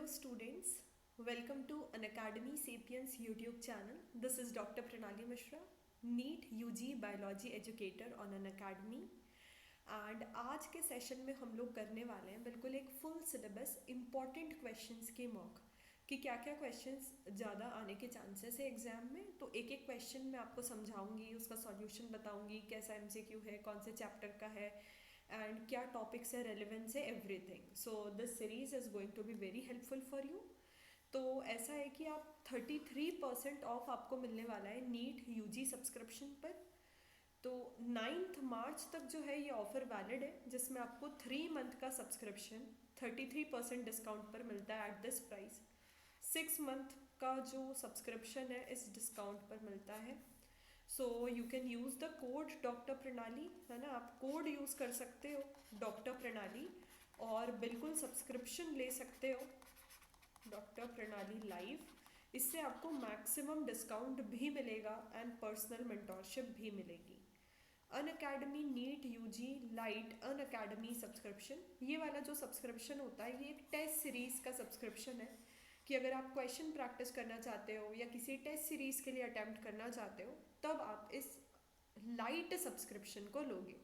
Hello students, welcome to Unacademy Sapiens YouTube channel. This is Dr. Pranali Mishra, NEET UG Biology Educator on Unacademy. And आज के session में हम लोग करने वाले हैं बिल्कुल एक फुल सिलेबस इम्पॉर्टेंट क्वेश्चंस के मॉक कि क्या क्या क्वेश्चंस ज़्यादा आने के चांसेस है एग्जाम में। तो एक एक क्वेश्चन मैं आपको समझाऊंगी, उसका सॉल्यूशन बताऊंगी, कैसा एमसीक्यू है, कौन से चैप्टर का है एंड क्या टॉपिक्स है, रेलिवेंस है, everything. So this series is going to be very helpful for you. तो ऐसा है कि आप 33% ऑफ आपको मिलने वाला है नीट यूजी सब्सक्रिप्शन पर। तो 9 मार्च तक जो है ये ऑफ़र वैलिड है, जिसमें आपको 3 मंथ का सब्सक्रिप्शन 33% डिस्काउंट पर मिलता है एट दिस प्राइस। 6 मंथ का जो सब्सक्रिप्शन है इस डिस्काउंट पर मिलता है। So you can use the code doctor प्रणाली, है ना, आप कोड यूज़ कर सकते हो डॉक्टर प्रणाली और बिल्कुल सब्सक्रिप्शन ले सकते हो डॉक्टर प्रणाली लाइव। इससे आपको मैक्सिमम डिस्काउंट भी मिलेगा एंड पर्सनल मेंटोरशिप भी मिलेगी। Unacademy NEET UG lite Unacademy subscription, ये वाला जो सब्सक्रिप्शन होता है ये एक टेस्ट सीरीज़ का सब्सक्रिप्शन है कि अगर आप क्वेश्चन प्रैक्टिस करना चाहते हो या किसी टेस्ट सीरीज़ के लिए अटैम्प्ट करना चाहते हो तब आप इस लाइट सब्सक्रिप्शन को लोगे।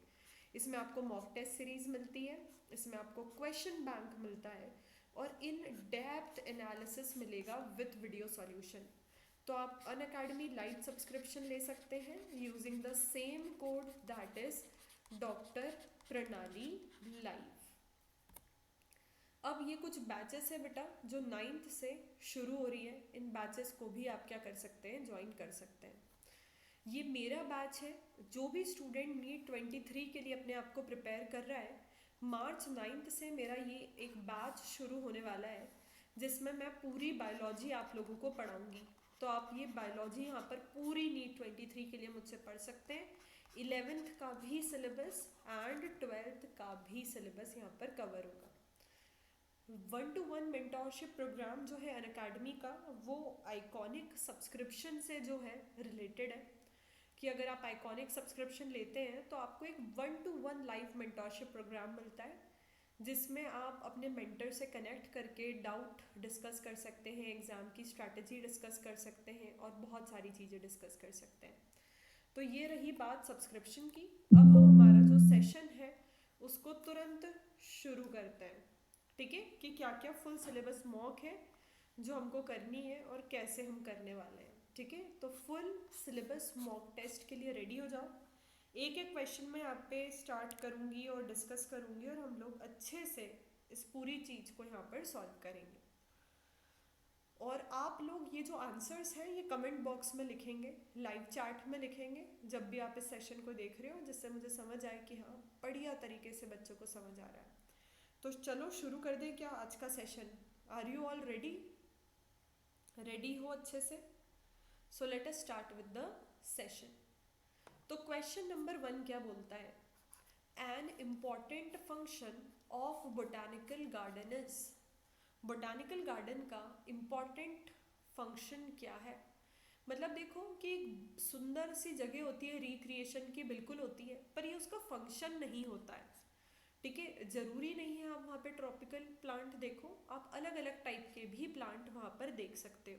इसमें आपको मॉक टेस्ट सीरीज़ मिलती है, इसमें आपको क्वेश्चन बैंक मिलता है और इन डेप्थ एनालिसिस मिलेगा विथ वीडियो सॉल्यूशन। तो आप अनअकैडमी लाइट सब्सक्रिप्शन ले सकते हैं using the same code that is doctor प्रणाली लाइव। अब ये कुछ बैचेस है बेटा जो 9th से शुरू हो रही है, इन बैचेस को भी आप क्या कर सकते हैं, ज्वाइन कर सकते हैं। ये मेरा बैच है, जो भी स्टूडेंट नीट 23 के लिए अपने आप को प्रिपेयर कर रहा है, मार्च 9 से मेरा ये एक बैच शुरू होने वाला है जिसमें मैं पूरी बायोलॉजी आप लोगों को पढ़ाऊंगी। तो आप ये बायोलॉजी यहाँ पर पूरी नीट 23 के लिए मुझसे पढ़ सकते हैं। 11th का भी सिलेबस एंड 12th का भी सिलेबस यहाँ पर कवर होगा। 1-to-1 मेंटोरशिप प्रोग्राम जो है अनअकैडमी का वो आइकॉनिक सब्सक्रिप्शन से जो है रिलेटेड है कि अगर आप आइकॉनिक सब्सक्रिप्शन लेते हैं तो आपको एक 1-to-1 लाइव मेंटोरशिप प्रोग्राम मिलता है जिसमें आप अपने मेंटर से कनेक्ट करके डाउट डिस्कस कर सकते हैं, एग्ज़ाम की स्ट्रैटेजी डिस्कस कर सकते हैं और बहुत सारी चीज़ें डिस्कस कर सकते हैं। तो ये रही बात सब्सक्रिप्शन की। अब हम हमारा जो सेशन है उसको तुरंत शुरू करते हैं, ठीक है, कि क्या क्या फुल सिलेबस मॉक है जो हमको करनी है और कैसे हम करने वाले हैं, ठीक है। तो फुल सिलेबस मॉक टेस्ट के लिए रेडी हो जाओ। एक एक क्वेश्चन मैं आप पे स्टार्ट करूँगी और डिस्कस करूँगी और हम लोग अच्छे से इस पूरी चीज़ को यहाँ पर सॉल्व करेंगे। और आप लोग ये जो आंसर्स हैं ये कमेंट बॉक्स में लिखेंगे, लाइव चैट में लिखेंगे जब भी आप इस सेशन को देख रहे हो, जिससे मुझे समझ आए कि हाँ बढ़िया तरीके से बच्चों को समझ आ रहा है। तो चलो शुरू कर दें क्या आज का session. Are you all ready? Ready हो अच्छे से? So let us start with the session. तो क्वेश्चन नंबर 1 क्या बोलता है? An important function of botanical garden is. Botanical garden का इम्पॉर्टेंट फंक्शन क्या है? मतलब देखो कि एक सुंदर सी जगह होती है, रिक्रिएशन की बिल्कुल होती है, पर ये उसका फंक्शन नहीं होता है, ठीक है। ज़रूरी नहीं है आप वहाँ पे ट्रॉपिकल प्लांट देखो, आप अलग अलग टाइप के भी प्लांट वहाँ पर देख सकते हो।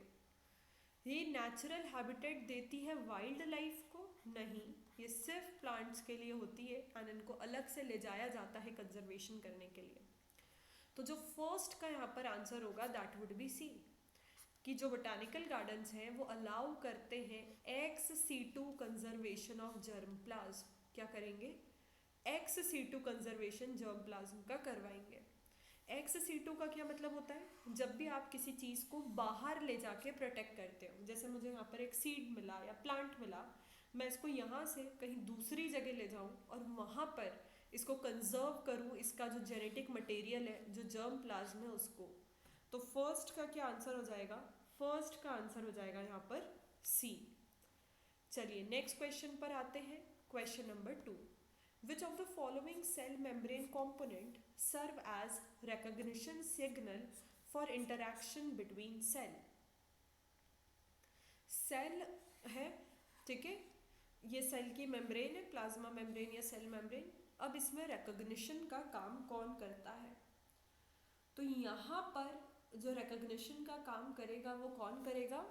ये नेचुरल हैबिटेट देती है वाइल्ड लाइफ को? नहीं, ये सिर्फ प्लांट्स के लिए होती है एंड इनको अलग से ले जाया जाता है कंजर्वेशन करने के लिए। तो जो फर्स्ट का यहाँ पर आंसर होगा दैट वुड बी सी, कि जो बोटानिकल गार्डन्स हैं वो अलाउ करते हैं ex situ conservation of germplasm. क्या करेंगे? Ex situ conservation germplasm का करवाएंगे। एक्स सीटू का क्या मतलब होता है? जब भी आप किसी चीज़ को बाहर ले जाके प्रोटेक्ट करते हो, जैसे मुझे यहाँ पर एक सीड मिला या प्लांट मिला, मैं इसको यहाँ से कहीं दूसरी जगह ले जाऊँ और वहाँ पर इसको कंजर्व करूँ, इसका जो जेनेटिक मटेरियल है, जो जर्म प्लाज्म है उसको। तो फर्स्ट का क्या आंसर हो जाएगा? फर्स्ट का आंसर हो जाएगा यहाँ पर सी। चलिए नेक्स्ट क्वेश्चन पर आते हैं। Question number 2, which of the following cell membrane component serve as recognition signal for interaction between cell? Cell है, ठीक है, ये सेल की मेम्ब्रेन है, प्लाज्मा मेम्ब्रेन या सेल मेम्ब्रेन। अब इसमें रिकॉग्निशन का काम कौन करता है? तो यहाँ पर जो रिकग्निशन का काम करेगा वो कौन करेगा?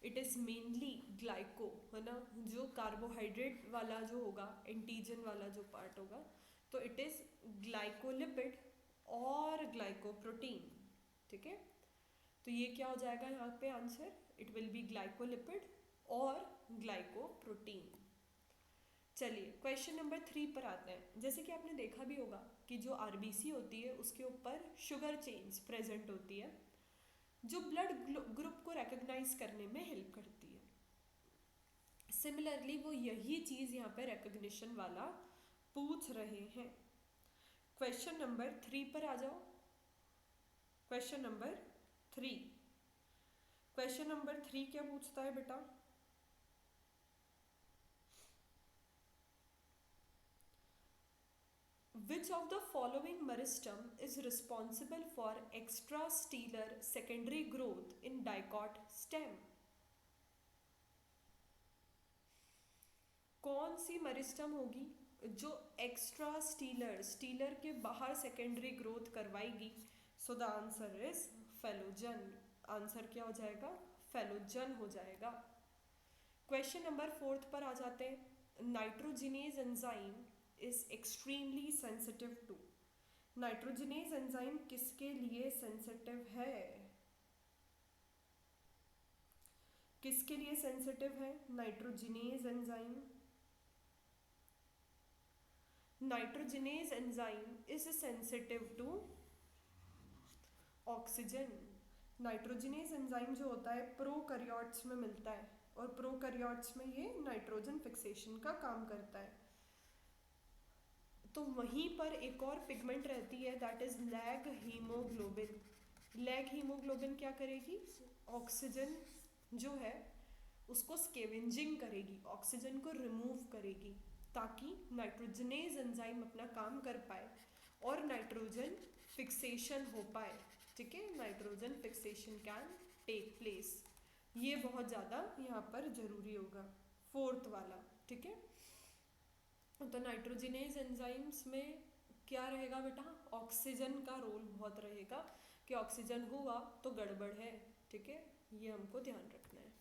इट इज़ मेनली ग्लाइको, है ना, जो कार्बोहाइड्रेट वाला जो होगा, एंटीजन वाला जो पार्ट होगा, तो इट इज़ ग्लाइकोलिपिड और ग्लाइकोप्रोटीन। ठीक है, तो ये क्या हो जाएगा यहाँ पे answer? It will be glycolipid और ग्लाइकोप्रोटीन। चलिए क्वेश्चन नंबर 3 पर आते हैं। जैसे कि आपने देखा भी होगा कि जो आरबीसी होती है उसके ऊपर शुगर चेन्स प्रेजेंट होती है जो ब्लड ग्रुप को रिकॉग्नाइज करने में हेल्प करती है। सिमिलरली वो यही चीज़ यहाँ पे रिकॉग्निशन वाला पूछ रहे हैं। क्वेश्चन नंबर 3 पर आ जाओ। क्वेश्चन नंबर 3, क्वेश्चन नंबर 3 क्या पूछता है बेटा? Which of the following meristem is responsible for extrastellar secondary growth in dicot stem? कौन सी मेरिस्टम होगी जो एक्स्ट्रा स्टीलर के बाहर सेकेंडरी ग्रोथ करवाएगी? So the answer is phellogen. Answer क्या हो जाएगा? फेलोजन हो जाएगा। क्वेश्चन नंबर 4 पर आ जाते हैं। Nitrogenase enzyme is extremely sensitive to. Nitrogenase enzyme किसके लिए सेंसिटिव है? किसके लिए सेंसिटिव है nitrogenase enzyme? Nitrogenase enzyme is sensitive to oxygen. Nitrogenase enzyme जो होता है प्रोकैरियोट्स में मिलता है और प्रोकैरियोट्स में ये नाइट्रोजन फिक्सेशन का काम करता है। तो वहीं पर एक और पिगमेंट रहती है that is lag haemoglobin. Lag haemoglobin क्या करेगी? ऑक्सीजन जो है उसको स्केवेंजिंग करेगी, ऑक्सीजन को रिमूव करेगी ताकि नाइट्रोजनेज एंजाइम अपना काम कर पाए और नाइट्रोजन फिक्सेशन हो पाए। ठीक है, nitrogen fixation can take place. ये बहुत ज़्यादा यहाँ पर जरूरी होगा, 4th वाला। ठीक है, तो नाइट्रोजनेज एंजाइम्स में क्या रहेगा बेटा? ऑक्सीजन का रोल बहुत रहेगा कि ऑक्सीजन हुआ तो गड़बड़ है। ठीक है, ये हमको ध्यान रखना है।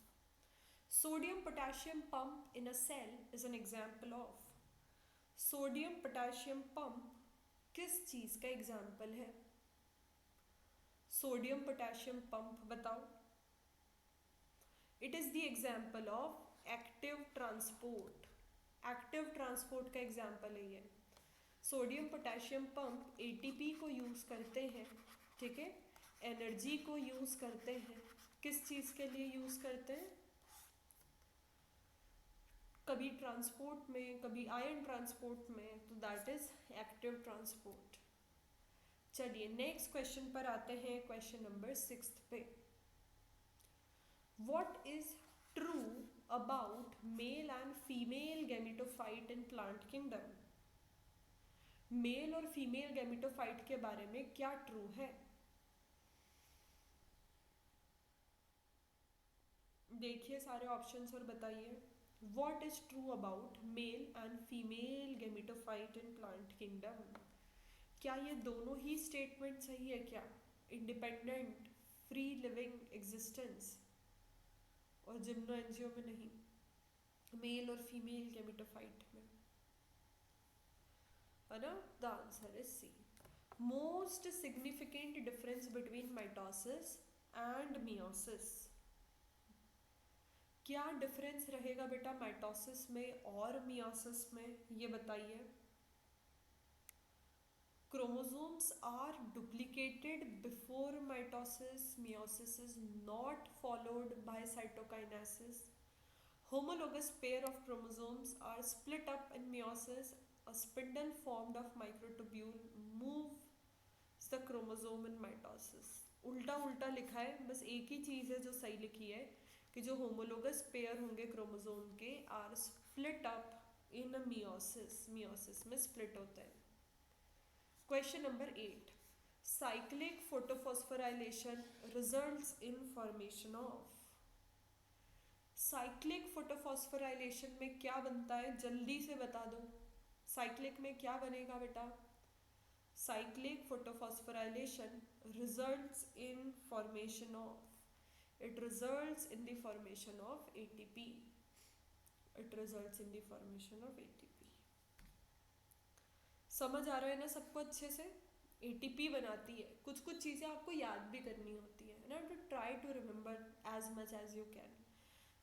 Sodium potassium pump in a cell is an example of. Sodium potassium pump किस चीज़ का एग्जाम्पल है? सोडियम पोटेशियम पंप बताओ। It is the example of active transport. Active transport का एग्जाम्पल है ये। सोडियम पोटेशियम पंप एटीपी को use करते हैं। ठीक है, एनर्जी को यूज़ करते हैं। किस चीज़ के लिए यूज़ करते हैं? कभी ट्रांसपोर्ट में, कभी आयन ट्रांसपोर्ट में, तो दैट इज एक्टिव ट्रांसपोर्ट। चलिए नेक्स्ट क्वेश्चन पर आते हैं, क्वेश्चन नंबर 6 पे। What is true about male and female gametophyte in plant kingdom? Male और फीमेल गैमेटोफाइट के बारे में क्या ट्रू है? देखिए सारे ऑप्शंस और बताइए। What is true about male and female gametophyte in plant kingdom? क्या ये दोनों ही स्टेटमेंट सही है क्या? इंडिपेंडेंट फ्री लिविंग एग्जिस्टेंस और जिम्नो एंजियो में नहीं, मेल और फीमेल गैमेटोफाइट में, है ना? The answer is C. Most significant difference between mitosis and meiosis. क्या डिफरेंस रहेगा बेटा माइटोसिस में और मियोसिस में, ये बताइए। Chromosomes are duplicated before mitosis, meiosis is not followed by cytokinesis. homologous pair of chromosomes are split up in meiosis. A spindle formed of microtubule moves the chromosome in mitosis. उल्टा उल्टा लिखा है, बस एक ही चीज़ है जो सही लिखी है कि जो होमोलोगस पेयर होंगे क्रोमोसोम के are split up in meiosis, meiosis में स्प्लिट होते हैं। Question number 8, cyclic photophosphorylation results in formation of. Cyclic photophosphorylation में क्या बनता है? जल्दी से बता दो। साइक्लिक में क्या बनेगा बेटा? cyclic photophosphorylation results in formation of it results in the formation of ATP. It results in the formation of ATP. समझ आ रहा है ना सबको अच्छे से? ATP बनाती है। कुछ कुछ चीज़ें आपको याद भी करनी होती है ना, to try to remember as much as you can.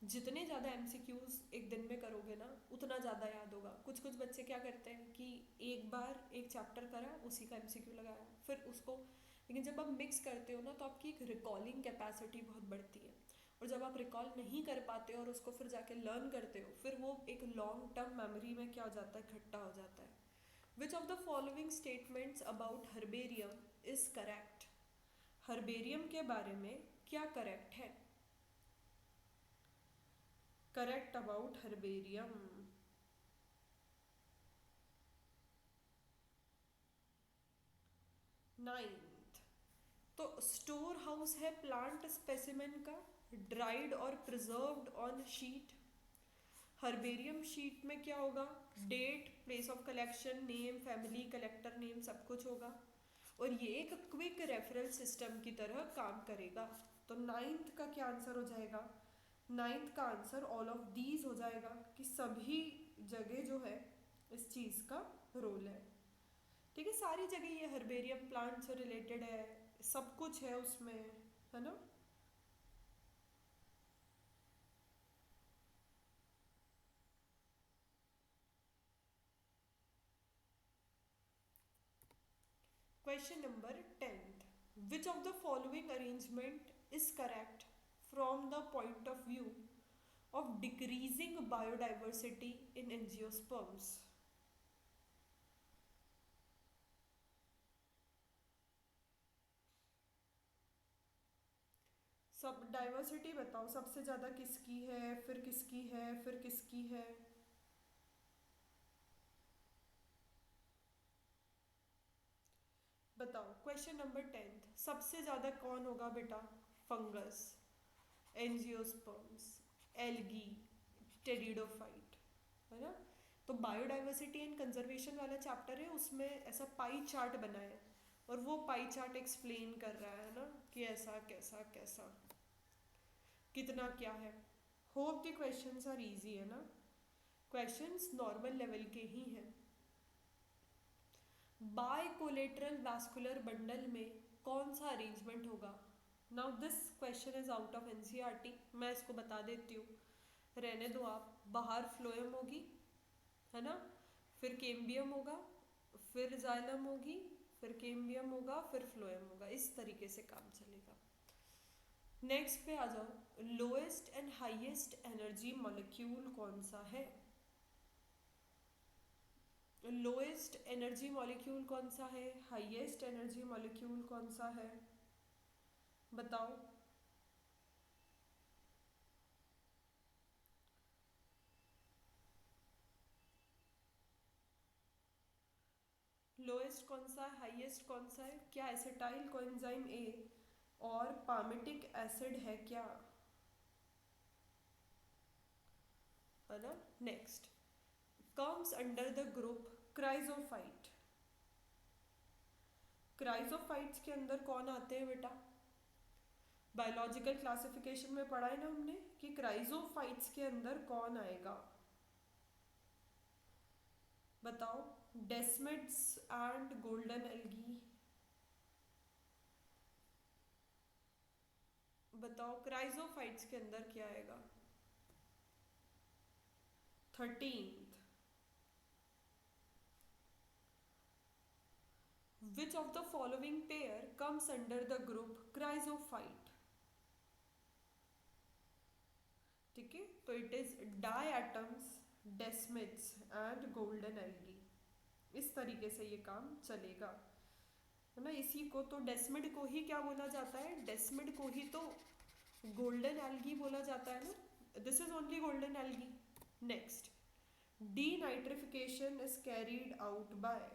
जितने ज़्यादा MCQs एक दिन में करोगे ना उतना ज़्यादा याद होगा। कुछ कुछ बच्चे क्या करते हैं कि एक बार एक चैप्टर करा, उसी का MCQ लगाया, फिर उसको, लेकिन जब आप मिक्स करते हो ना तो आपकी एक रिकॉलिंग कैपेसिटी बहुत बढ़ती है, और जब आप रिकॉल नहीं कर पाते हो और उसको फिर जाके लर्न करते हो, फिर वो एक लॉन्ग टर्म मेमोरी में क्या हो जाता है, इकट्ठा हो जाता है। Which of the following statements about herbarium is correct? Herbarium के बारे में क्या करेक्ट है? Correct about herbarium. नाइन्थ, तो स्टोर हाउस है प्लांट स्पेसिमेन का, ड्राइड और preserved on sheet. Herbarium sheet में क्या होगा, date, place of collection, name, family, collector name, सब कुछ होगा, और ये एक क्विक रेफरल सिस्टम की तरह काम करेगा। तो नाइन्थ का क्या आंसर हो जाएगा? नाइन्थ का आंसर ऑल ऑफ दीज हो जाएगा, कि सभी जगह जो है इस चीज़ का रोल है। ठीक है, सारी जगह ये हर्बेरियम प्लांट से रिलेटेड है, सब कुछ है उसमें, है ना। Question number 10th. Which of the following arrangement is correct from the point of view of decreasing biodiversity in angiosperms? सब डाइवर्सिटी बताओ, सबसे ज़्यादा किसकी है, फिर किसकी है, फिर किसकी है? बताओ। क्वेश्चन नंबर 10th, सबसे ज़्यादा कौन होगा बेटा? फंगस, एंजियोस्पर्म्स, एल्गी, टेरिडोफाइट, है ना। तो बायोडाइवर्सिटी एंड कंजर्वेशन वाला चैप्टर है, उसमें ऐसा पाई चार्ट बना है, और वो पाई चार्ट एक्सप्लेन कर रहा है ना कि ऐसा कैसा कैसा कितना क्या है। Hope the questions are easy, है ना। क्वेश्चंस नॉर्मल लेवल के ही हैं। बाइकोलेटरल वैस्कुलर बंडल में कौन सा अरेंजमेंट होगा? Now this question is out of NCERT, मैं इसको बता देती हूँ, रहने दो आप। बाहर फ्लोएम होगी, है ना, फिर केम्बियम होगा, फिर जाइलम होगी, फिर केम्बियम होगा, फिर फ्लोएम होगा, इस तरीके से काम चलेगा। नेक्स्ट पे आ जाओ। Lowest and highest energy molecule कौन सा है? लोएस्ट एनर्जी मॉलिक्यूल कौन सा है, हाईएस्ट एनर्जी मॉलिक्यूल कौन सा है, बताओ। लोएस्ट कौन सा है, हाईएस्ट कौन सा है? क्या एसिटाइल कोएंजाइम ए और पामिटिक एसिड है क्या, है ना। Next, comes under the group chrysophyte. Chrysophytes के अंदर कौन आते हैं बेटा? बायोलॉजिकल क्लासिफिकेशन में पढ़ा है ना हमने कि क्राइजोफाइट्स के अंदर कौन आएगा, बताओ। डेस्मिड्स एंड गोल्डन एल्गी, बताओ क्राइजोफाइट्स के अंदर क्या आएगा? 13th, which of the following pair comes under the group chrysophyte? ठीक है, तो it is diatoms, desmids and golden algae. इस तरीके से ये काम चलेगा, है ना। इसी को तो डेस्मिड को ही क्या बोला जाता है, डेस्मिड को ही तो गोल्डन एल्गी बोला जाता है ना। This is only golden algae. Next, denitrification is carried out by.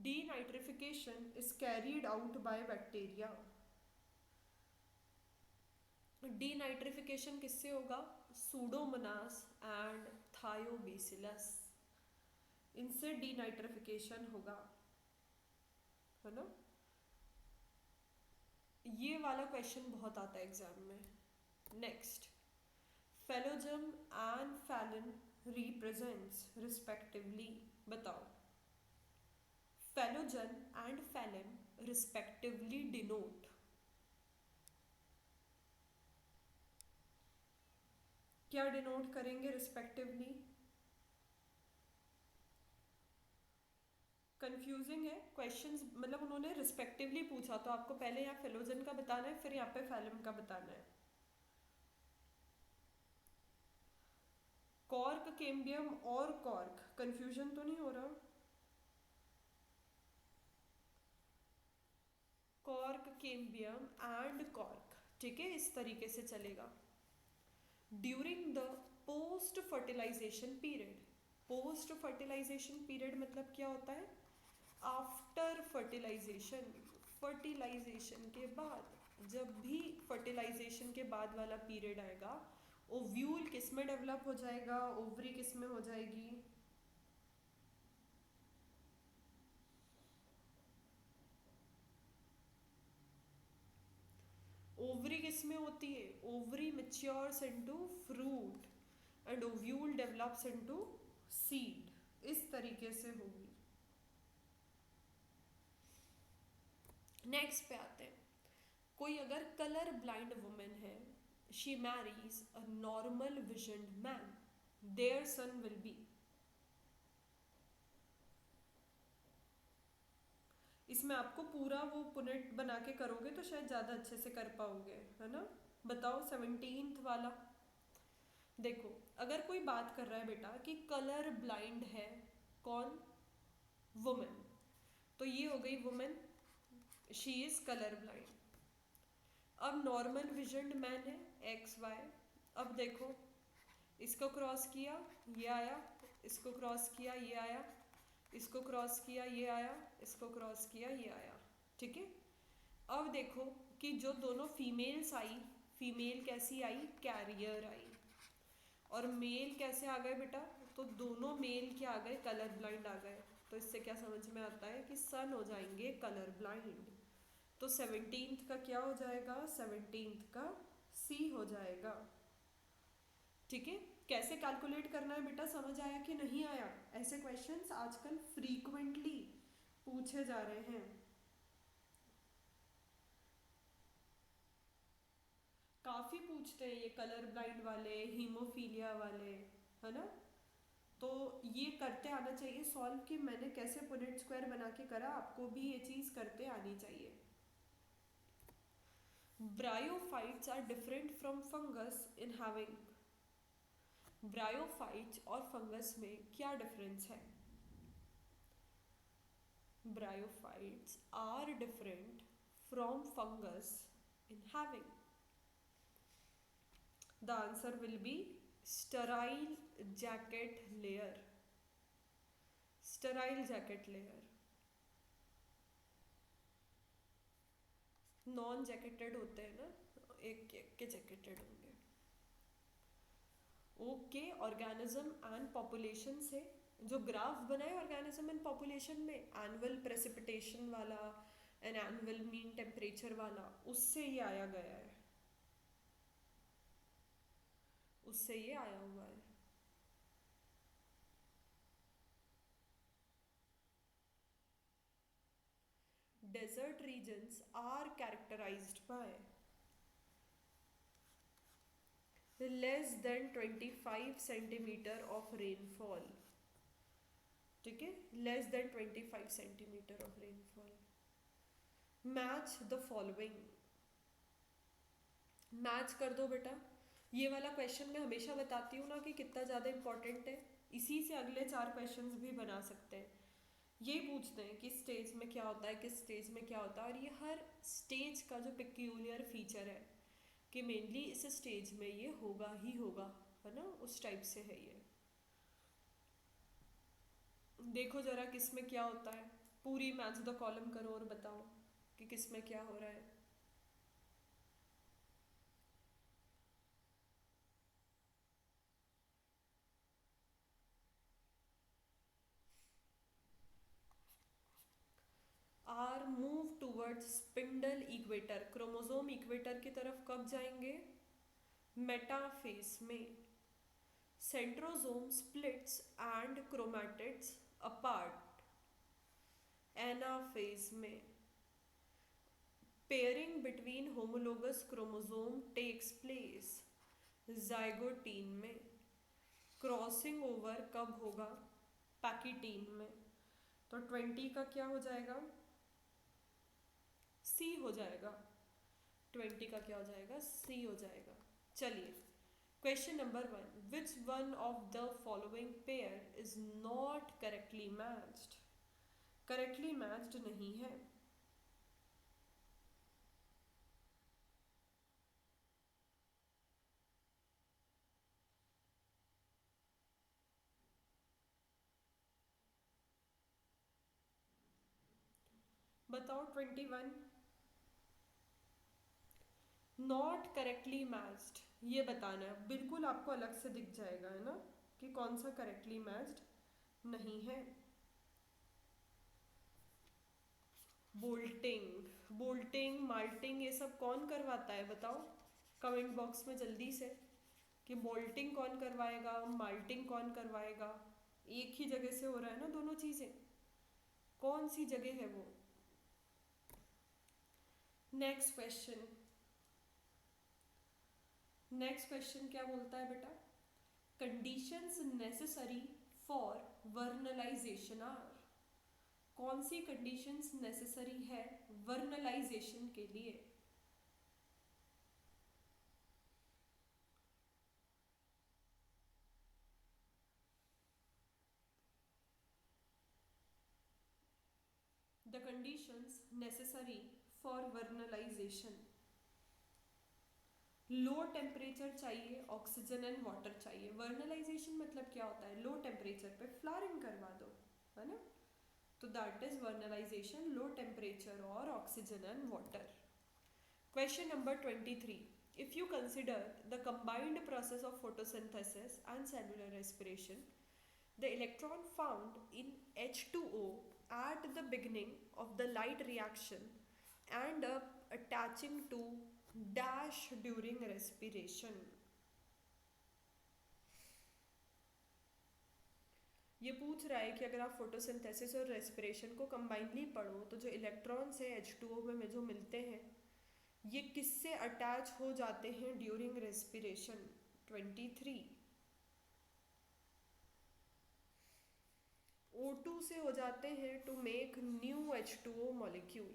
Denitrification is carried out by bacteria. Denitrification किससे होगा? सूडोमोनास एंड थायोबैसिलस, इनसे डीनाइट्रिफिकेशन होगा, है ना। ये वाला क्वेश्चन बहुत आता है एग्जाम में। Next, phellogen and phellem represents respectively, बताओ। Phellogen and phellem respectively denote, क्या डिनोट करेंगे रिस्पेक्टिवली? कंफ्यूजिंग है क्वेश्चंस, मतलब उन्होंने रिस्पेक्टिवली पूछा तो आपको पहले यहाँ फेलोजन का बताना है, फिर यहाँ पे फैलम का बताना है। कॉर्क, केम्बियम और कॉर्क, कंफ्यूजन तो नहीं हो रहा? कॉर्क, केम्बियम एंड कॉर्क, ठीक है, इस तरीके से चलेगा। During the post fertilization period, post fertilization period मतलब क्या होता है? आफ्टर फर्टिलाइजेशन, फर्टिलाइजेशन के बाद, जब भी फर्टिलाइजेशन के बाद वाला पीरियड आएगा, ओव्यूल किस में डेवलप हो जाएगा, ओवरी किस में हो जाएगी? ओवरी किस में होती है? Ovary matures into fruit and ovule develops into seed, इस तरीके से होगी। नेक्स्ट पे आते हैं, कोई अगर कलर ब्लाइंड वुमेन है, she marries a normal visioned man, their son will be, इसमें आपको पूरा वो पुनेट बना के करोगे तो शायद ज़्यादा अच्छे से कर पाओगे, है ना। बताओ 17th वाला। देखो, अगर कोई बात कर रहा है बेटा कि कलर ब्लाइंड है, कौन? वुमेन, तो ये हो गई women, she is colour blind. अब नॉर्मल विजन्ड मैन है, एक्स वाई। अब देखो, इसको क्रॉस किया ये आया, इसको क्रॉस किया ये आया, इसको क्रॉस किया ये आया, इसको क्रॉस किया ये आया, ठीक है। अब देखो कि जो दोनों फीमेल्स आई, फीमेल कैसी आई? कैरियर आई। और मेल कैसे आ गए बेटा? तो दोनों मेल क्या आ गए? कलर ब्लाइंड आ गए। तो इससे क्या समझ में आता है कि सन हो जाएंगे कलर ब्लाइंड। तो 17th का क्या हो जाएगा? 17th का सी हो जाएगा, ठीक है। कैसे कैलकुलेट करना है बेटा, समझ आया कि नहीं आया? ऐसे क्वेश्चंस आजकल फ्रीक्वेंटली पूछे जा रहे हैं। काफ़ी पूछते हैं ये कलर ब्लाइंड वाले, हीमोफीलिया वाले, है ना। तो ये करते आना चाहिए सॉल्व, कि मैंने कैसे पुनेट स्क्वायर बना के करा, आपको भी ये चीज़ करते आनी चाहिए। Bryophytes are different from fungus in having, bryophytes और फंगस में क्या डिफरेंस है? Bryophytes are different from fungus in having. The answer will be sterile jacket layer. Sterile jacket layer. Non jacketed होते हैं ना, एक एक के जैकेटेड होंगे। ओके, ऑर्गेनिज्म एंड पॉपुलेशन से जो ग्राफ बनाए ऑर्गेनिज्म एंड पॉपुलेशन में, एनुअल प्रेसिपिटेशन वाला एंड एनुअल मीन टेम्परेचर वाला, उससे ये आया गया है, उससे ये आया हुआ है। Desert regions are characterized by less than 25 centimeter of rainfall, ठीक है, less than 25 centimetre of rainfall. Match the following, match कर दो बेटा। ये वाला क्वेश्चन मैं हमेशा बताती हूँ ना कि कितना ज़्यादा इंपॉर्टेंट है, इसी से अगले 4 क्वेश्चंस भी बना सकते हैं। ये पूछते हैं कि स्टेज में क्या होता है, किस स्टेज में क्या होता है, और ये हर स्टेज का जो पिक्यूलियर फीचर है कि मेनली इस स्टेज में ये होगा ही होगा, है ना, उस टाइप से है ये। देखो जरा किस में क्या होता है, पूरी मैच द कॉलम करो और बताओ कि किस में क्या हो रहा है। Towards spindle equator, chromosome equator की तरफ कब जाएंगे? मेटाफेज में। Centrosome splits and chromatids apart, anaphase में। Pairing between homologous chromosome takes place, zygotene में। क्रॉसिंग ओवर कब होगा? पैकिटीन में। तो 20 का क्या हो जाएगा? सी हो जाएगा। 20 का क्या हो जाएगा? सी हो जाएगा। चलिए, question number 1, which one of the following pair is not correctly matched? Correctly matched नहीं है। बताओ 21। नॉट करेक्टली मैच्ड ये बताना है, बिल्कुल आपको अलग से दिख जाएगा, है ना, कि कौन सा करेक्टली मैच्ड नहीं है। बोल्टिंग, बोल्टिंग, माल्टिंग, ये सब कौन करवाता है बताओ कमेंट बॉक्स में जल्दी से, कि बोल्टिंग कौन करवाएगा, माल्टिंग कौन करवाएगा। एक ही जगह से हो रहा है ना दोनों चीज़ें, कौन सी जगह है वो? नेक्स्ट क्वेश्चन, नेक्स्ट क्वेश्चन क्या बोलता है बेटा? Conditions necessary for vernalization are. कौन सी कंडीशंस नेसेसरी है वर्नलाइजेशन के लिए? The conditions necessary for vernalization, low temperature चाहिए, ऑक्सीजन एंड वाटर चाहिए। वर्नलाइजेशन मतलब क्या होता है? लो टेम्परेचर पे फ्लावरिंग करवा दो, है ना, तो that is vernalisation, low temperature और oxygen and water. Question number 23, if you consider the combined process of photosynthesis and cellular respiration, the electron found in H2O at the beginning of the light reaction and up attaching to dash during respiration। ये पूछ रहा है कि अगर आप photosynthesis और respiration को combinedly पढ़ो तो जो इलेक्ट्रॉन्स है H2O में जो मिलते हैं ये किससे अटैच हो जाते हैं ड्यूरिंग रेस्पिरेशन? 23, O2 से हो जाते हैं to make new H2O molecule.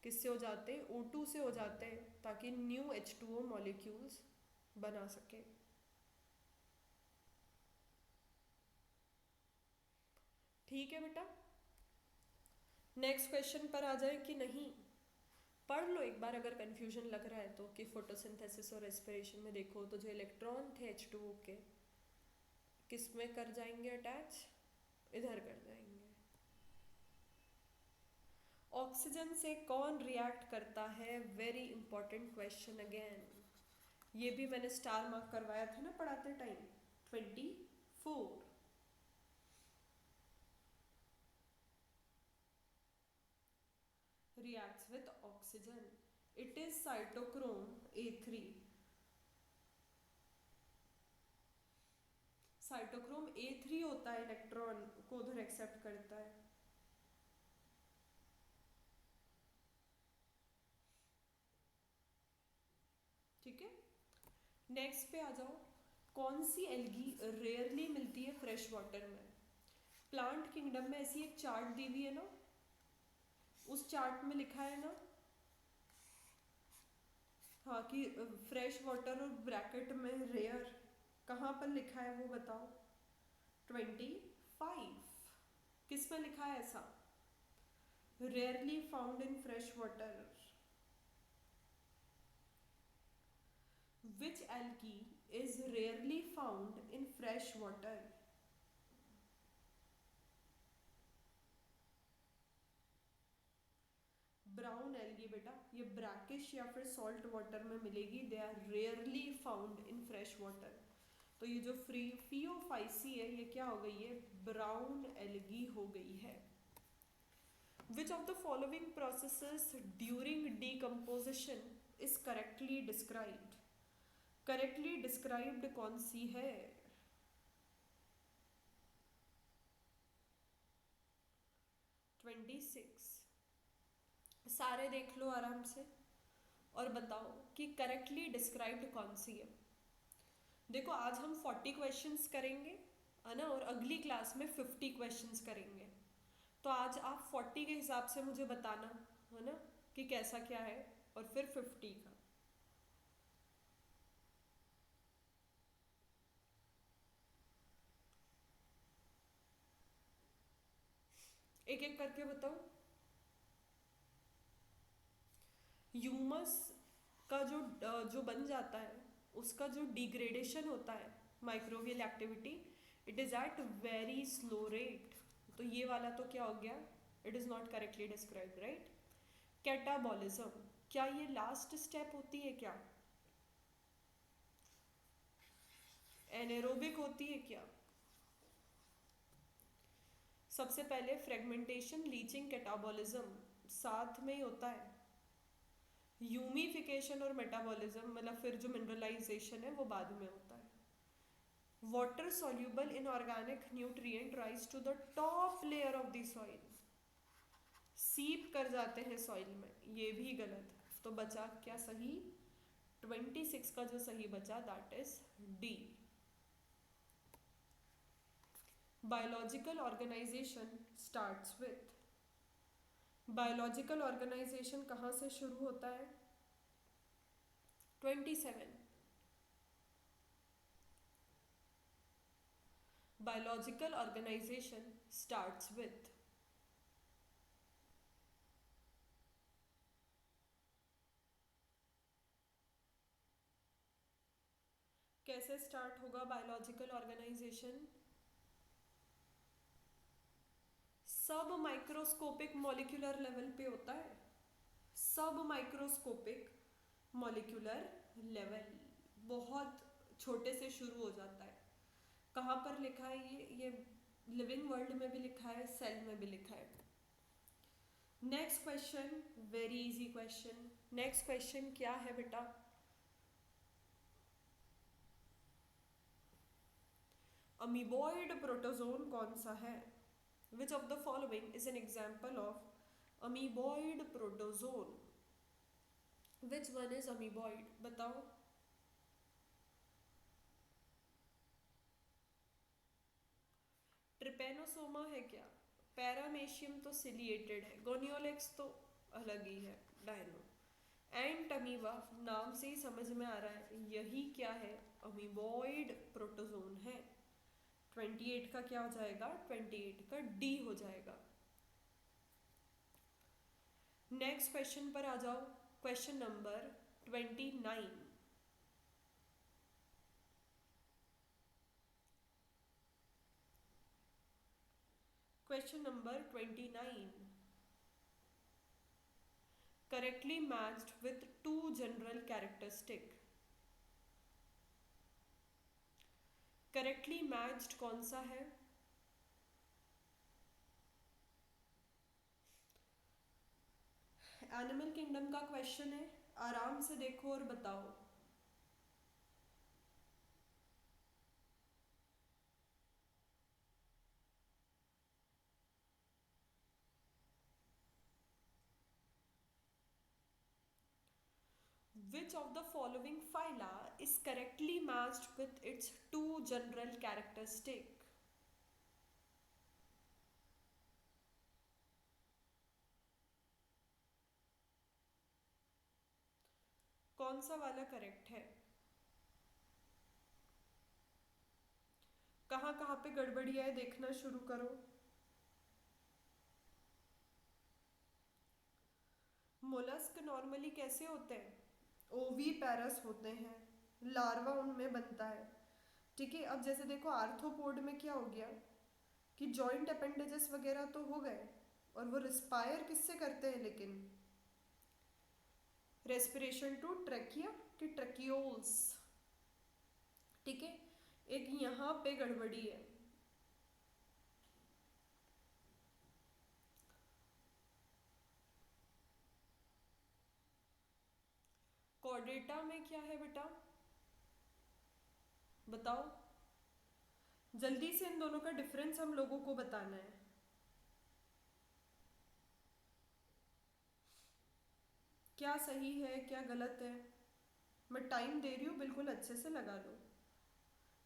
किससे हो जाते हैं? O2 से हो जाते हैं ताकि न्यू H2O मॉलिक्यूल्स बना सके। ठीक है बेटा, नेक्स्ट क्वेश्चन पर आ जाए कि नहीं? पढ़ लो एक बार अगर कंफ्यूजन लग रहा है तो, कि फोटोसिंथेसिस और रेस्पिरेशन में देखो तो जो इलेक्ट्रॉन थे H2O के किस में कर जाएंगे अटैच? इधर कर जाएंगे। ऑक्सीजन से कौन रिएक्ट करता है? वेरी इंपॉर्टेंट क्वेश्चन अगेन, ये भी मैंने स्टार मार्क करवाया था ना पढ़ाते time. 24, reacts with oxygen, it is cytochrome A3। Cytochrome A3 होता है, इलेक्ट्रॉन को उधर एक्सेप्ट करता है। ठीक है, नेक्स्ट पे आ जाओ। कौन सी एल्गी रेयरली मिलती है फ्रेश वाटर में? प्लांट किंगडम में ऐसी एक चार्ट दी हुई है ना, उस चार्ट में लिखा है ना, हाँ, कि फ्रेश वाटर और ब्रैकेट में रेयर, कहाँ पर लिखा है वो बताओ? 25, किस में लिखा है ऐसा? Rarely found in fresh water. Which algae is rarely found in fresh water? Brown algae बेटा, ये ब्रैकिश या फिर सॉल्ट वाटर में मिलेगी। They are rarely found in fresh water. तो ये जो फियोफाइसी है ये क्या हो गई है? ब्राउन एल्गी हो गई है। Which of the following processes during decomposition is correctly described? Correctly described कौन सी है? 26। सारे देख लो आराम से और बताओ कि करेक्टली डिस्क्राइब्ड कौन सी है। देखो आज हम 40 क्वेश्चंस करेंगे है ना, और अगली क्लास में 50 क्वेश्चंस करेंगे। तो आज आप 40 के हिसाब से मुझे बताना है ना कि कैसा क्या है, और फिर 50 का। एक एक करके बताओ। ह्यूमस का जो बन जाता है, उसका जो डिग्रेडेशन होता है microbial activity, it is at very slow rate. तो ये वाला तो क्या हो गया, it is not correctly described, right. Catabolism, क्या ये लास्ट स्टेप होती है क्या? एनेरोबिक होती है क्या? सबसे पहले फ्रेगमेंटेशन, लीचिंग, कैटाबॉलिज्म साथ में ही होता है। ह्यूमिफिकेशन और मेटाबॉलिज्म मतलब फिर जो मिनरलाइजेशन है वो बाद में होता है। Water soluble inorganic nutrient rise to the top layer of the soil, seep कर जाते हैं सॉइल में, ये भी गलत है। तो बचा क्या सही? 26 का जो सही बचा that is D. Biological organization starts with, biological organization कहाँ से शुरू होता है? 27। बायोलॉजिकल ऑर्गेनाइजेशन स्टार्ट्स विथ, कैसे स्टार्ट होगा बायोलॉजिकल ऑर्गेनाइजेशन? सब माइक्रोस्कोपिक मॉलिक्यूलर लेवल पे होता है, सब माइक्रोस्कोपिक मॉलिक्यूलर लेवल, बहुत छोटे से शुरू हो जाता है। कहाँ पर लिखा है ये लिविंग वर्ल्ड में भी लिखा है, सेल में भी लिखा है। Next question, very easy question. Next question क्या है बेटा? अमीबॉइड प्रोटोजोन कौन सा है? Which of the following is an example of amoeboid protozoan? Which one is amoeboid, बताओ। ट्रिपेनोसोमा है क्या? पैरामेशियम तो सिलिएटेड है, गोनियोलेक्स तो अलग ही है, डायनो। एंड अमीबा नाम से ही समझ में आ रहा है यही क्या है, अमीबॉइड प्रोटोजोन है। 28 का क्या हो जाएगा? 28 का डी हो जाएगा। नेक्स्ट क्वेश्चन पर आ जाओ, question number 29। Question number 29, correctly matched with to general characteristic. Correctly matched कौन सा है? एनिमल किंगडम का क्वेश्चन है, आराम से देखो और बताओ। Which of the following phyla is correctly matched with its two general characteristic? कौन सा वाला करेक्ट है? कहाँ कहाँ पे गड़बड़िया है देखना शुरू करो। मोलस्क नॉर्मली कैसे होते हैं? ओवी पैरस होते हैं, लार्वा उनमें बनता है। ठीक है, अब जैसे देखो आर्थ्रोपोड में क्या हो गया कि जॉइंट अपेंडेजेस वगैरह तो हो गए, और वो रिस्पायर किससे करते हैं लेकिन? रेस्पिरेशन टू ट्रैकिया कि ट्रैकियोल्स। ठीक है, एक यहाँ पे गड़बड़ी है। कॉर्डेटा में क्या है बेटा, बताओ जल्दी से, इन दोनों का डिफरेंस हम लोगों को बताना है। क्या सही है क्या गलत है, मैं टाइम दे रही हूँ, बिल्कुल अच्छे से लगा लो।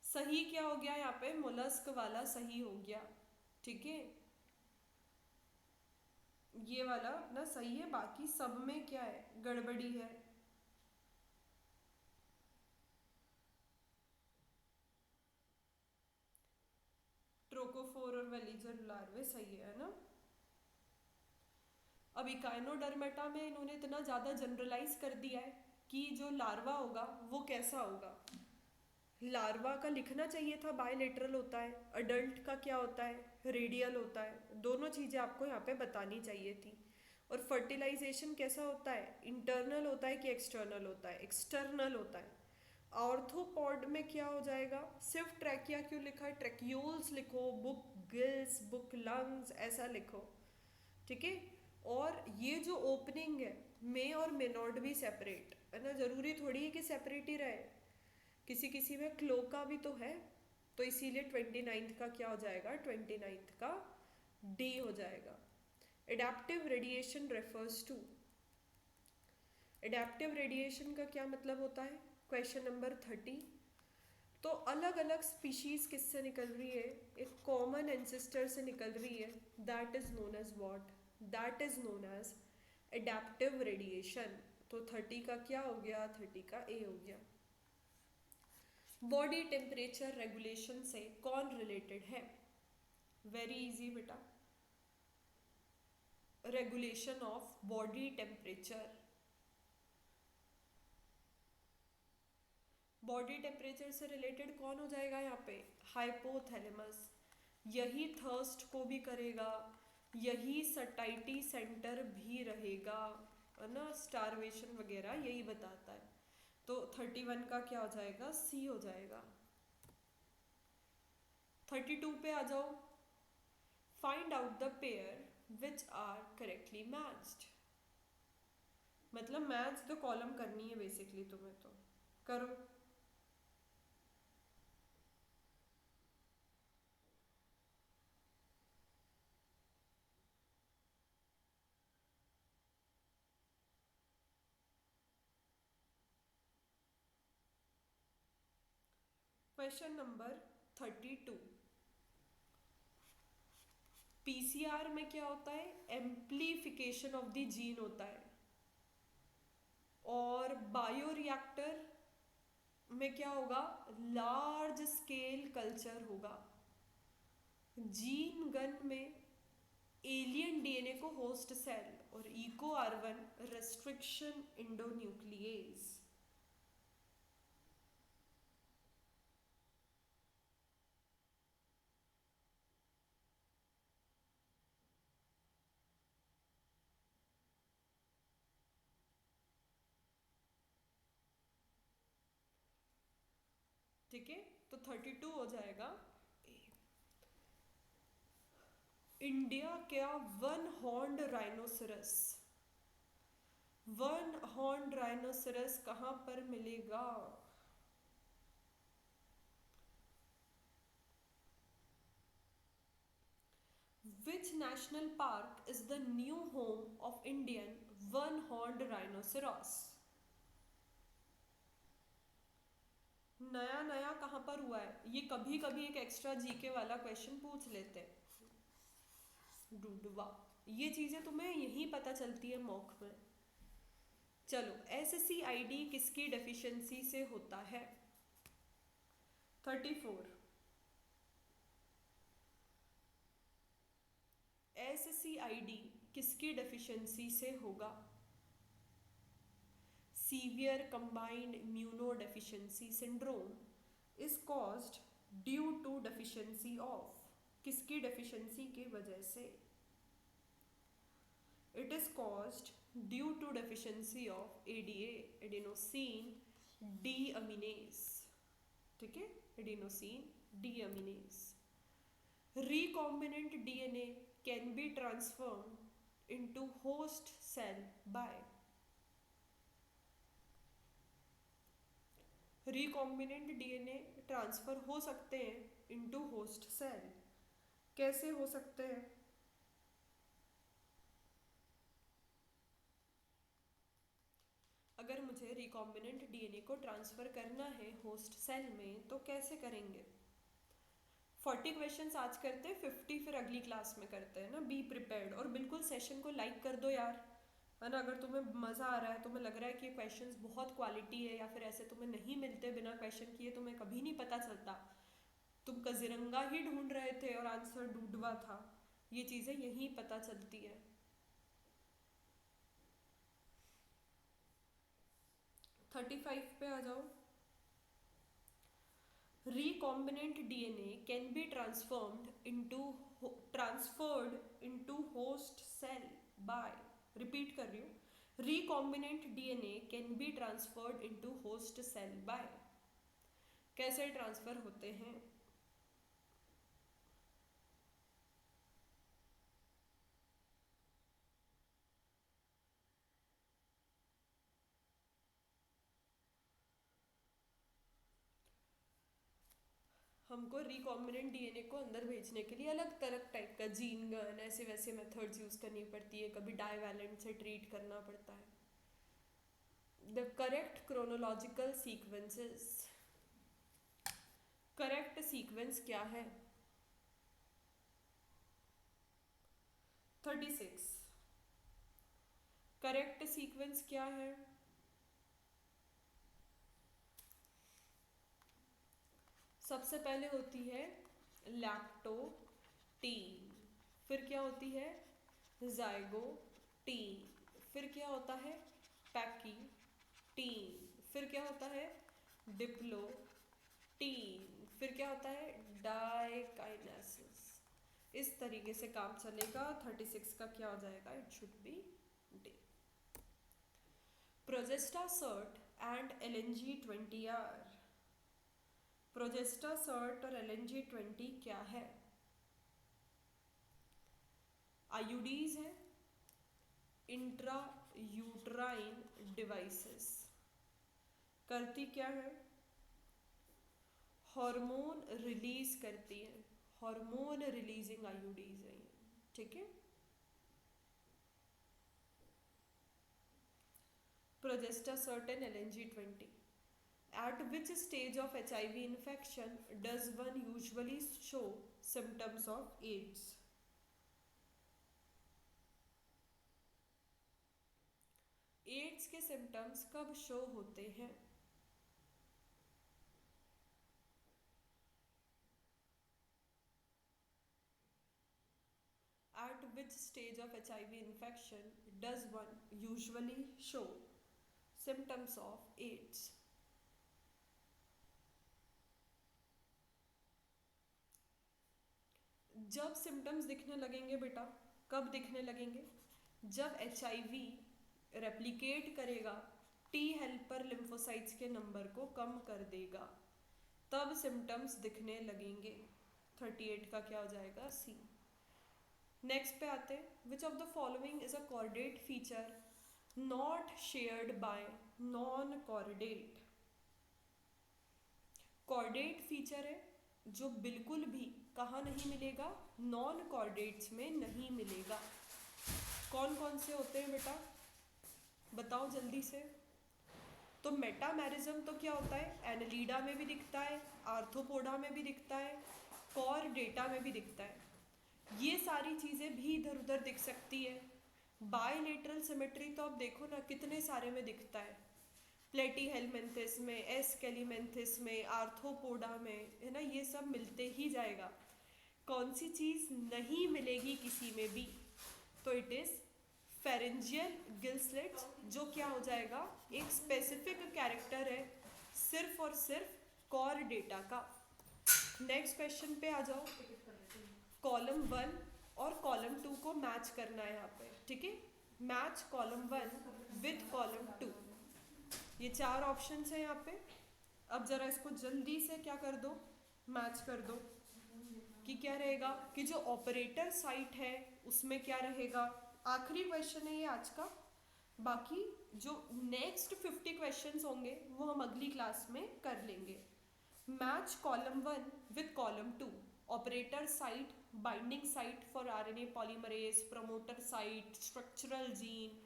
सही क्या हो गया यहाँ पे, मोलस्क वाला सही हो गया, ठीक है, ये वाला अपना सही है, बाकी सब में क्या है, गड़बड़ी है। ट्रोकोफोर और वेलीजर लार्वे सही है ना। अब इकाइनोडर्मेटा में इन्होंने इतना ज़्यादा जनरलाइज कर दिया है कि जो लार्वा होगा वो कैसा होगा। लार्वा का लिखना चाहिए था बायलेटरल होता है, अडल्ट का क्या होता है, रेडियल होता है, दोनों चीज़ें आपको यहाँ पे बतानी चाहिए थी। और फर्टिलाइजेशन कैसा होता है, इंटरनल होता है कि एक्सटर्नल होता है, एक्सटर्नल होता है। आर्थ्रोपॉड में क्या हो जाएगा, सिर्फ ट्रैकिया क्यों लिखा है, ट्रैक्यूल्स लिखो, बुक गिल्स, बुक लंग्स ऐसा लिखो, ठीक है। और ये जो ओपनिंग है, मे और मेनॉड भी सेपरेट है ना, जरूरी थोड़ी है कि सेपरेट ही रहे, किसी किसी में क्लोका भी तो है, तो इसीलिए 29th का क्या हो जाएगा, 29th का डी हो जाएगा। Adaptive radiation refers to, adaptive radiation का क्या मतलब होता है, क्वेश्चन नंबर 30। तो अलग अलग स्पीशीज किससे निकल रही है, एक कॉमन एंसेस्टर से निकल रही है, that is known as what, that is known as adaptive radiation. तो 30 का क्या हो गया, 30 का ए हो गया। बॉडी टेम्परेचर रेगुलेशन से कौन रिलेटेड है, वेरी इजी बेटा, regulation of body temperature. Body temperature से रिलेटेड कौन हो जाएगा यहाँ पे, हाइपोथैलेमस, यही थर्स्ट को भी करेगा, यही सटाइटी सेंटर भी रहेगा, है ना, स्टारवेशन वगैरह यही बताता है। तो 31 का क्या हो जाएगा, सी हो जाएगा। 32 पे आ जाओ, find out the pair which are correctly matched, मतलब मैच द कॉलम करनी है बेसिकली तुम्हें, तो करो। क्वेश्चन नंबर 32, पीसीआर में क्या होता है, एम्प्लीफिकेशन ऑफ द जीन होता है, और बायोरिएक्टर में क्या होगा, लार्ज स्केल कल्चर होगा। जीन गन में एलियन डीएनए को होस्ट सेल, और इको आर1 रेस्ट्रिक्शन इंडोन्यूक्लियेज। ठीक है, तो 32 हो जाएगा। इंडिया क्या one horned rhinoceros, one horn rhinoceros कहाँ पर मिलेगा, which national park is the new home of Indian one horned rhinoceros. नया नया कहाँ पर हुआ है, ये कभी कभी एक एक्स्ट्रा जीके वाला क्वेश्चन पूछ लेते हैं, डूडवा, ये चीजें तुम्हें यहीं पता चलती है मॉक में। चलो, एसएससी आईडी किसकी डेफिशिएंसी से होता है, 34, एसएससी आईडी किसकी डेफिशिएंसी से होगा, severe combined immunodeficiency syndrome is caused due to deficiency of, किसकी डेफिशिएंसी की वजह से, it is caused due to deficiency of ADA, adenosine deaminase, ठीक है, adenosine deaminase. recombinant DNA can be transformed into host cell by, recombinant DNA transfer हो सकते हैं into host cell. कैसे हो सकते हैं? अगर मुझे रिकॉम्बिनेंट डीएनए को ट्रांसफर करना है होस्ट सेल में तो कैसे करेंगे? 40 क्वेश्चंस आज करते हैं, 50 फिर अगली क्लास में करते हैं ना। बी प्रिपेयर्ड, और बिल्कुल सेशन को लाइक कर दो यार, है ना। अगर तुम्हें मज़ा आ रहा है, तुम्हें लग रहा है कि क्वेश्चंस बहुत क्वालिटी है, या फिर ऐसे तुम्हें नहीं मिलते बिना क्वेश्चन किए, तुम्हें कभी नहीं पता चलता, तुम कजीरंगा ही ढूंढ रहे थे और आंसर डूडवा था, ये चीज़ें यहीं पता चलती है। 35 पे आ जाओ। Recombinant DNA can be transferred into host cell by, repeat कर रही हूँ, recombinant DNA can be transferred into host cell by, कैसे ट्रांसफर होते हैं? हमको रिकॉम्बिनेंट डीएनए को अंदर भेजने के लिए अलग अलग टाइप का जीन गन, ऐसे वैसे मेथड्स यूज करनी पड़ती है, कभी डाईवैलेंट से ट्रीट करना पड़ता है। The correct chronological sequences, correct sequence क्या है? 36। करेक्ट सीक्वेंस क्या है? सबसे पहले होती है लैक्टोटीन, फिर क्या होती है जाइगोटीन, फिर क्या होता है पैकीटीन, फिर क्या होता है डिप्लोटीन, फिर क्या होता है डाइकाइनेसिस। इस तरीके से काम चलेगा। 36 का क्या हो जाएगा? It should be D. Progestasert and LNG-20R, progestasert और LNG-20 क्या है? आईयूडीज है, इंट्रा यूट्राइन डिवाइसेस। करती क्या है? हार्मोन रिलीज करती है, हार्मोन रिलीजिंग आईयूडीज है ये, ठीक है। प्रोजेस्टासर्ट and LNG-20। At which stage of HIV infection does one usually show symptoms of AIDS? AIDS के सिम्टम्स कब शो होते हैं? At which stage of HIV infection does one usually show symptoms of AIDS? जब symptoms दिखने लगेंगे बेटा, कब दिखने लगेंगे? जब HIV रेप्लिकेट करेगा, टी हेल्पर लिम्फोसाइट्स के नंबर को कम कर देगा, तब सिम्टम्स दिखने लगेंगे। 38 का क्या हो जाएगा? सी। नेक्स्ट पे आते हैं। विच of the following is a chordate feature not shared by non chordate? Chordate feature है जो बिल्कुल भी कहाँ नहीं मिलेगा? नॉन कॉर्डेट्स में नहीं मिलेगा। कौन कौन से होते हैं बेटा, बताओ जल्दी से। तो मेटामेरिज्म तो क्या होता है? एनालीडा में भी दिखता है, आर्थ्रोपोडा में भी दिखता है, कॉर्डेटा में भी दिखता है। ये सारी चीज़ें भी इधर उधर दिख सकती है। बायलेटरल सिमेट्री तो आप देखो ना कितने सारे में दिखता है, प्लेटीहेलमिन्थिस में, एस्केलिमेंथिस में, आर्थ्रोपोडा में, है ना। ये सब मिलते ही जाएगा। कौन सी चीज़ नहीं मिलेगी किसी में भी? तो it is pharyngeal gill slits, जो क्या हो जाएगा? एक स्पेसिफिक कैरेक्टर है सिर्फ और सिर्फ कॉर्डेटा का। नेक्स्ट क्वेश्चन पे आ जाओ। कॉलम 1 और कॉलम 2 को मैच करना है यहाँ पे, ठीक है। मैच कॉलम 1 विथ कॉलम 2, ये 4 ऑप्शंस हैं यहाँ पे। अब जरा इसको जल्दी से क्या कर दो, मैच कर दो कि क्या रहेगा, कि जो ऑपरेटर साइट है उसमें क्या रहेगा। आखिरी क्वेश्चन है ये आज का, बाकी जो नेक्स्ट 50 क्वेश्चंस होंगे वो हम अगली क्लास में कर लेंगे। Match column 1 with column 2, operator site, binding site for RNA polymerase, promoter site, structural gene,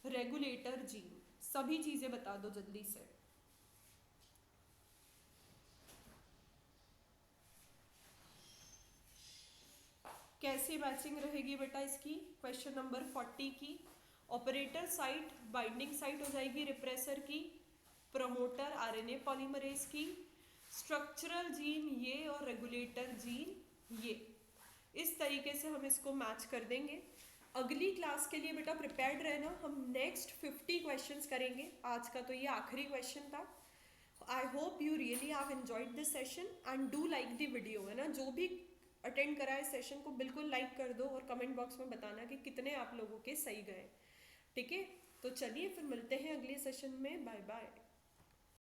regulator gene, सभी चीजें बता दो जल्दी से। कैसी मैचिंग रहेगी बेटा इसकी? क्वेश्चन नंबर 40 की ऑपरेटर साइट बाइंडिंग साइट हो जाएगी रिप्रेसर की, प्रमोटर आरएनए पॉलीमरेज की, स्ट्रक्चरल जीन ये और रेगुलेटर जीन ये। इस तरीके से हम इसको मैच कर देंगे। अगली क्लास के लिए बेटा प्रिपेयर्ड रहना, हम नेक्स्ट 50 क्वेश्चंस करेंगे। आज का तो ये आखिरी क्वेश्चन था। I hope you really have enjoyed this session and do like the video, है ना। जो भी अटेंड करा है सेशन को बिल्कुल लाइक कर दो और कमेंट बॉक्स में बताना कि कितने आप लोगों के सही गए। ठीक है, तो चलिए फिर मिलते हैं अगले सेशन में। Bye bye.